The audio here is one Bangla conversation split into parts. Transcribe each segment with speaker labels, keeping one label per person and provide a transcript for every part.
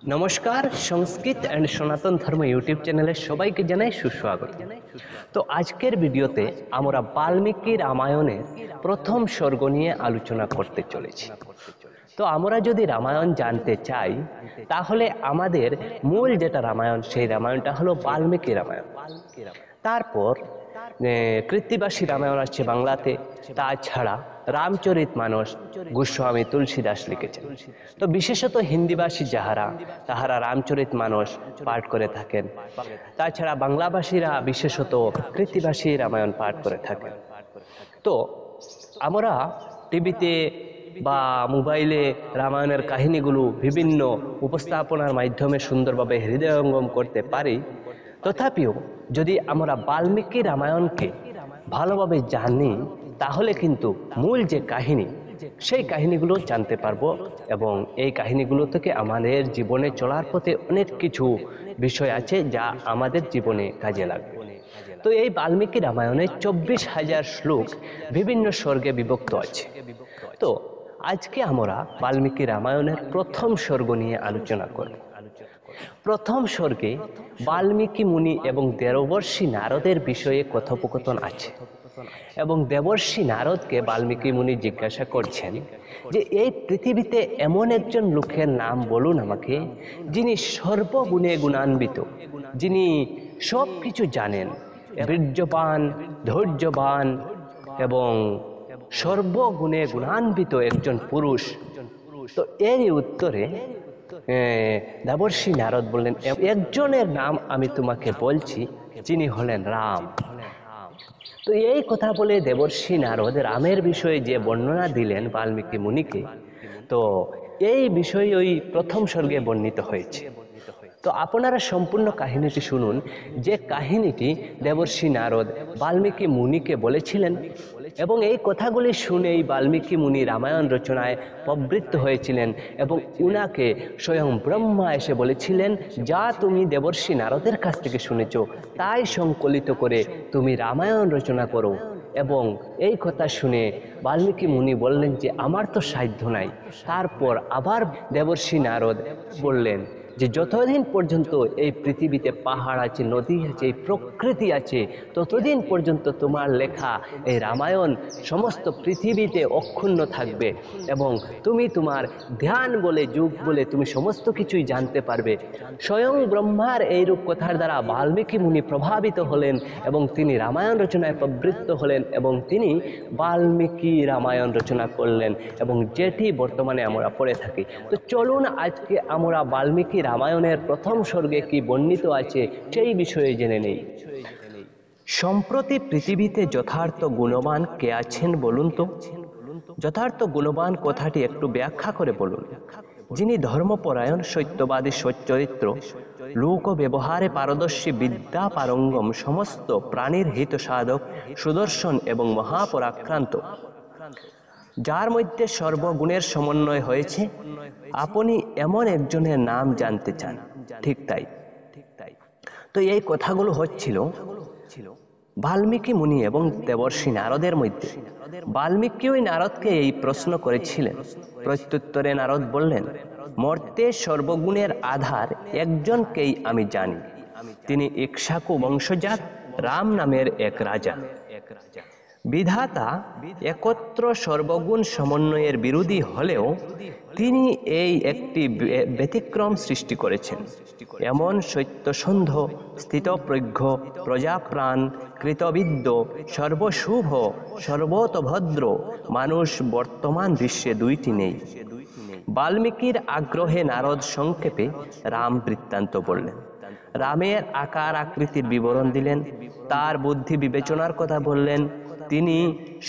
Speaker 1: নমস্কার, সংস্কৃত অ্যান্ড সনাতন ধর্ম ইউটিউব চ্যানেলে সবাইকে জানাই সুস্বাগত। তো আজকের ভিডিওতে আমরা বাল্মীকি রামায়ণের প্রথম সর্গ নিয়ে আলোচনা করতে চলেছি। তো আমরা যদি রামায়ণ জানতে চাই তাহলে আমাদের মূল যেটা রামায়ণ, সেই রামায়ণটা হলো বাল্মীকি রামায়ণ। তারপর কৃত্তিবাসী রামায়ণ আসছে বাংলাতে। তাছাড়া রামচরিতমানস গোস্বামী তুলসীদাস লিখেছেন। তো বিশেষত হিন্দিভাষী যাহারা, তাহারা রামচরিতমানস পাঠ করে থাকেন। তাছাড়া বাংলাভাষীরা বিশেষত কৃত্তিবাসী রামায়ণ পাঠ করে থাকেন। তো আমরা টিভিতে বা মোবাইলে রামায়ণের কাহিনীগুলো বিভিন্ন উপস্থাপনার মাধ্যমে সুন্দরভাবে হৃদয়ঙ্গম করতে পারি। তথাপিও যদি আমরা বাল্মীকি রামায়ণকে ভালোভাবে জানি তাহলে কিন্তু মূল যে কাহিনী, সেই কাহিনীগুলো জানতে পারবো এবং এই কাহিনীগুলো থেকে আমাদের জীবনে চলার পথে অনেক কিছু বিষয় আছে যা আমাদের জীবনে কাজে লাগবে। তো এই বাল্মীকি রামায়ণে 24,000 শ্লোক বিভিন্ন স্বর্গে বিভক্ত আছে। তো আজকে আমরা বাল্মীকি রামায়ণের প্রথম স্বর্গ নিয়ে আলোচনা করব। প্রথম স্বর্গে বাল্মীকি মুনি এবং দেবর্ষি নারদের বিষয়ে কথোপকথন আছে এবং দেবর্ষি নারদকে বাল্মীকি মুনি জিজ্ঞাসা করছেন যে এই পৃথিবীতে এমন একজন লোকের নাম বলুন আমাকে, যিনি সর্বগুণে গুণান্বিত, যিনি সব কিছু জানেন, বীর্যবান, ধৈর্যবান এবং সর্বগুণে গুণান্বিত একজন পুরুষ। তো এর উত্তরে দেবর্ষি নারদ বললেন, একজনের নাম আমি তোমাকে বলছি, যিনি হলেন রাম। তো এই কথা বলে দেবর্ষি নারদ রামের বিষয়ে যে বর্ণনা দিলেন বাল্মীকি মুনিকে, তো এই বিষয় ওই প্রথম স্বর্গে বর্ণিত হয়েছে। তো আপনারা সম্পূর্ণ কাহিনীটি শুনুন, যে কাহিনীটি দেবর্ষি নারদ বাল্মীকি মুনিকে বলেছিলেন এবং এই কথাগুলি শুনেই বাল্মীকি মুনি রামায়ণ রচনায় প্রবৃত্ত হয়েছিলেন এবং উনাকে স্বয়ং ব্রহ্মা এসে বলেছিলেন, যা তুমি দেবর্ষি নারদের কাছ থেকে শুনেছ তাই সংকলিত করে তুমি রামায়ণ রচনা করো। এবং এই কথা শুনে বাল্মীকি মুনি বললেন যে আমার তো সাধ্য নাই। তারপর আবার দেবর্ষি নারদ বললেন যে যতদিন পর্যন্ত এই পৃথিবীতে পাহাড় আছে, নদী আছে, এই প্রকৃতি আছে, ততদিন পর্যন্ত তোমার লেখা এই রামায়ণ সমস্ত পৃথিবীতে অক্ষুণ্ণ থাকবে এবং তুমি তোমার ধ্যান বলে, যুগ বলে তুমি সমস্ত কিছুই জানতে পারবে। স্বয়ং ব্রহ্মার এইরূপ কথার দ্বারা বাল্মীকি মুনি প্রভাবিত হলেন এবং তিনি রামায়ণ রচনায় প্রবৃত্ত হলেন এবং তিনি বাল্মীকি রামায়ণ রচনা করলেন এবং যেটি বর্তমানে আমরা পড়ে থাকি। তো চলুন আজকে আমরা বাল্মীকি রামায়ণের প্রথম স্বর্গে কি বর্ণিত আছে সেই বিষয়ে জেনে নেই। সম্প্রতি পৃথিবীতে যথার্থ গুণবান কে আছেন বলুন তো? যথার্থ গুণবান কথাটি একটু ব্যাখ্যা করে বলুন। যিনি ধর্মপরায়ণ, সত্যবাদী, সচ্চরিত্র, লোক ব্যবহারে পারদর্শী, বিদ্যা পারঙ্গম, সমস্ত প্রাণীর হিত সাধক, সুদর্শন এবং মহাপরাক্রান্ত, যার মধ্যে সর্বগুণের সমন্বয় হয়েছে। আপনি এমন একজনের নাম জানতে চান। ঠিক তাই। তো এই কথাগুলো হচ্ছিল বাল্মীকি মুনি এবং দেবর্ষি নারদের মধ্যে। বাল্মীকি ওই নারদকে এই প্রশ্ন করেছিলেন। প্রত্যুত্তরে নারদ বললেন, মর্তে সর্বগুণের আধার একজনকেই আমি জানি। তিনি ইক্ষ্বাকু বংশজাত, রাম নামের এক রাজা। বিধাতা একত্র সর্বগুণ সমন্বয়ের বিরোধী হলেও তিনি এই একটি ব্যতিক্রম সৃষ্টি করেছেন। এমন সত্যসন্ধ, স্থিতপ্রজ্ঞ, প্রজাপ্রাণ, কৃতবিদ্য, সর্বশুভ, সর্বতভদ্র মানুষ বর্তমান বিশ্বে দুইটি নেই। বাল্মীকির আগ্রহে নারদ সংক্ষেপে রাম বৃত্তান্ত বললেন। রামের আকার আকৃতির বিবরণ দিলেন, তার বুদ্ধি বিবেচনার কথা বললেন। তিনি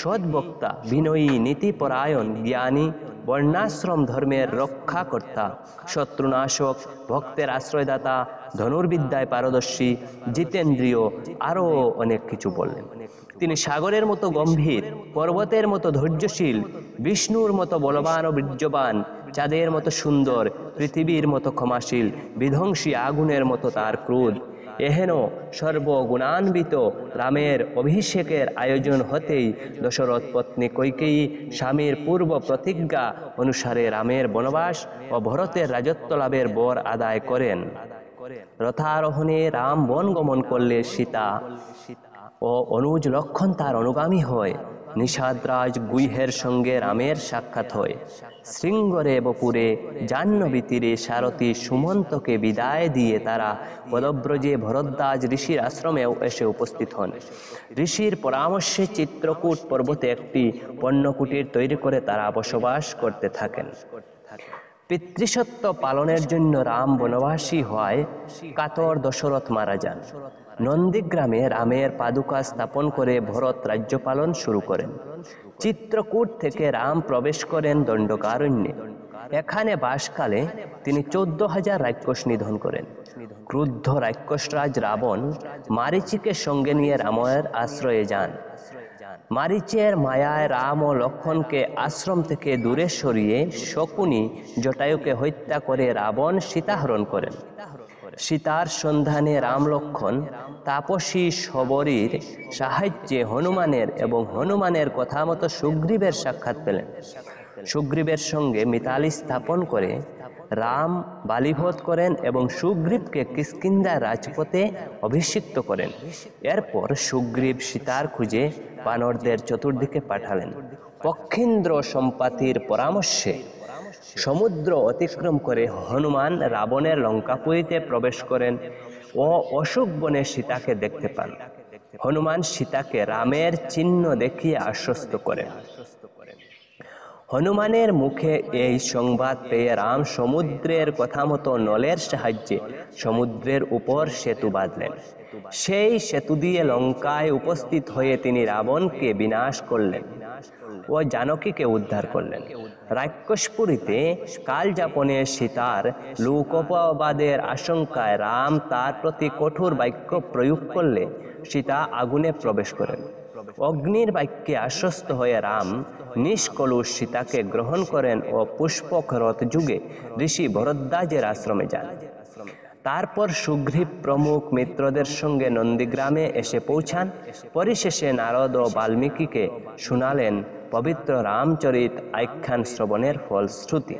Speaker 1: সদ্বক্তা, বিনয়ী, নীতিপরায়ণ, জ্ঞানী, বর্ণাশ্রম ধর্মের রক্ষাকর্তা, শত্রুনাশক, ভক্তের আশ্রয়দাতা, ধনুর্বিদ্যায় পারদর্শী, জিতেন্দ্রীয়, আরও অনেক কিছু বললেন। তিনি সাগরের মতো গম্ভীর, পর্বতের মতো ধৈর্যশীল, বিষ্ণুর মতো বলবান ও বীর্যবান, চাঁদের মতো সুন্দর, পৃথিবীর মতো ক্ষমাশীল, বিধ্বংসী আগুনের মতো তার ক্রোধ, এহেন সর্বগুণান্বিত রামের অভিষেকের আয়োজন হতেই দশরথ পত্নী কৈকেয়ী স্বামীর পূর্ব প্রতিজ্ঞা অনুসারে রামের বনবাস ও ভরতের রাজত্ব লাভের বর আদায় করেন। রথারোহণে রাম বন গমন করলে সীতা ও অনুজ লক্ষণ তার অনুগামী হয়। নিষাদরাজ গুহের সঙ্গে রামের সাক্ষাৎ হয়। শৃঙ্গরে বপুরে জাহ্নবী তীরে সারথী সুমন্তকে বিদায় দিয়ে তারা পদব্রজে ভরদ্বাজ ঋষির আশ্রমেও এসে উপস্থিত হন। ঋষির পরামর্শে চিত্রকূট পর্বতে একটি পণ্যকুটির তৈরি করে তারা বসবাস করতে থাকেন। পিতৃসত্য পালনের জন্য রাম বনবাসী হওয়ায় কাতর দশরথ মারা যান। নন্দীগ্রামে রামের পাদুকা স্থাপন করে ভরত রাজ্য পালন শুরু করেন। চিত্রকূট থেকে রাম প্রবেশ করেন দণ্ডকারণ্যে। এখানে বাসকালে তিনি 14,000 রাক্ষস নিধন করেন। ক্রুদ্ধ রাক্ষসরাজ রাবণ মারীচিকে সঙ্গে নিয়ে রামের আশ্রয়ে যান। মারীচের মায়ায় রাম ও লক্ষণকে আশ্রম থেকে দূরে সরিয়ে শকুনি জটায়ুকে হত্যা করে রাবণ সীতাহরণ করেন। সীতার সন্ধানে রাম লক্ষণ তাপসী শবরীর সাহায্যে হনুমানের এবং হনুমানের কথা মতো সুগ্রীবের সাক্ষাৎ পেলেন। সুগ্রীবের সঙ্গে মিতালি স্থাপন করে রাম বালিবধ করেন এবং সুগ্রীবকে কিষ্কিন্ধার রাজপথে অভিষিক্ত করেন। এরপর সুগ্রীব সীতার খুঁজে বানরদের চতুর্দিকে পাঠালেন। পক্ষীন্দ্র সম্পাতির পরামর্শে সমুদ্র অতিক্রম করে হনুমান রাবণের লঙ্কাপুরীতে প্রবেশ করেন ও অশোক বনে সীতাকে দেখতে পান। হনুমান সীতাকে রামের চিহ্ন দেখিয়ে আশ্বস্ত করেন। হনুমানের মুখে এই সংবাদ পেয়ে রাম সমুদ্রের কথা মতো নলের সাহায্যে সমুদ্রের উপর সেতু বাঁধলেন। সেই সেতু দিয়ে লঙ্কায় উপস্থিত হয়ে তিনি রাবণকে বিনাশ করলেন ও জানকীকে উদ্ধার করলেন। রাক্ষসপুরীতে কালযাপনে সীতার লোকোপবাদের আশঙ্কায় রাম তার প্রতি কঠোর বাক্য প্রয়োগ করলে সীতা আগুনে প্রবেশ করেন। অগ্নির বাক্যে আশ্বস্ত হয়ে রাম নিষ্কলুষ সীতাকে গ্রহণ করেন ও পুষ্পক রথ যুগে ঋষি ভরদ্বাজের আশ্রমে যান। তারপর সুগ্রীব প্রমুখ মিত্রদের সঙ্গে নন্দীগ্রামে এসে পৌঁছান। পরিশেষে নারদ ও বাল্মীকিকে শুনালেন পবিত্র রামচরিত আখ্যান শ্রবণের ফলশ্রুতি।